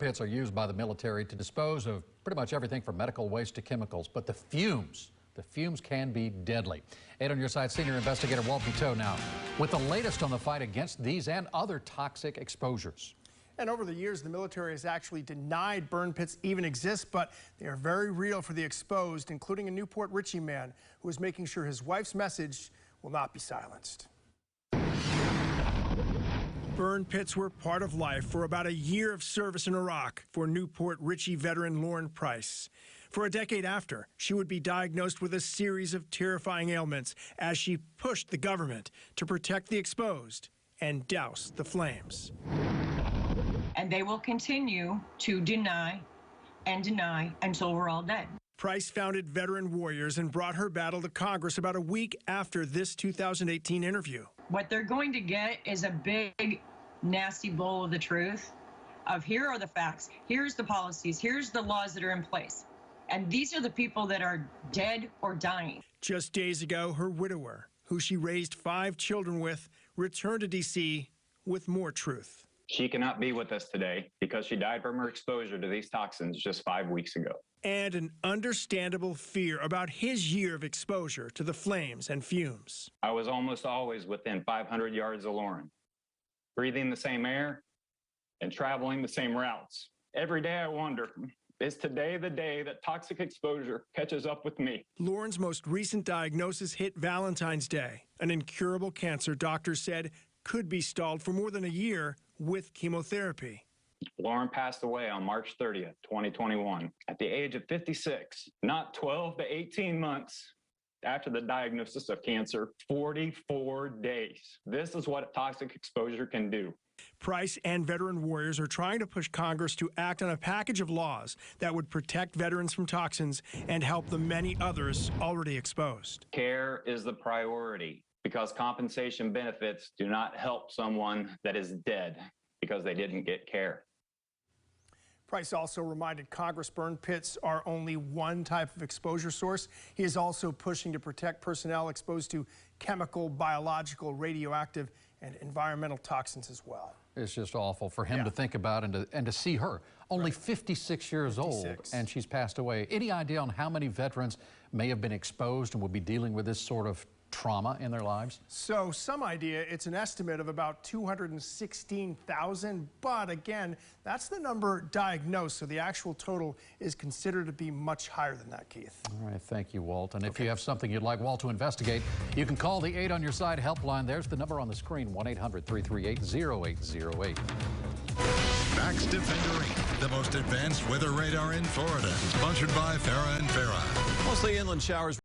pits are used by the military to dispose of pretty much everything from medical waste to chemicals, but the fumes can be deadly. 8 on your side, senior investigator Walt Buteau now with the latest on the fight against these and other toxic exposures. And over the years, the military has actually denied burn pits even exist, but they are very real for the exposed, including a Newport Richey man who is making sure his wife's message will not be silenced. Burn pits were part of life for about a year of service in Iraq for Newport Richey veteran Lauren Price. For a decade after, she would be diagnosed with a series of terrifying ailments as she pushed the government to protect the exposed and douse the flames. And they will continue to deny until we're all dead. Price founded Veteran Warriors and brought her battle to Congress about a week after this 2018 interview. What they're going to get is a big, nasty bowl of the truth of here are the facts, here's the policies, here's the laws that are in place. And these are the people that are dead or dying. Just days ago, her widower, who she raised 5 children with, returned to D.C. with more truth. She cannot be with us today because she died from her exposure to these toxins just 5 weeks ago. And an understandable fear about his year of exposure to the flames and fumes. I was almost always within 500 yards of Lauren, breathing the same air and traveling the same routes. Every day I wonder, is today the day that toxic exposure catches up with me? Lauren's most recent diagnosis hit Valentine's Day. An incurable cancer doctors said could be stalled for more than a year with chemotherapy. Lauren passed away on March 30th, 2021, at the age of 56, not 12 to 18 months after the diagnosis of cancer, 44 days. This is what toxic exposure can do. Price and Veteran Warriors are trying to push Congress to act on a package of laws that would protect veterans from toxins and help the many others already exposed. Care is the priority because compensation benefits do not help someone that is dead because they didn't get care. Price also reminded Congress burn pits are only one type of exposure source. He is also pushing to protect personnel exposed to chemical, biological, radioactive, and environmental toxins as well. It's just awful for him to think about and to see her, only 56 years old, and she's passed away. Any idea on how many veterans may have been exposed and will be dealing with this sort of trauma in their lives? So some idea, it's an estimate of about 216,000, but again, that's the number diagnosed, so the actual total is considered to be much higher than that, Keith. All right, thank you, Walt. And if you have something you'd like Walt to investigate, you can call the 8 on your side helpline. There's the number on the screen, 1-800-338-0808. Max Defender 8, the most advanced weather radar in Florida. Sponsored by Farah & Farah. Mostly inland showers.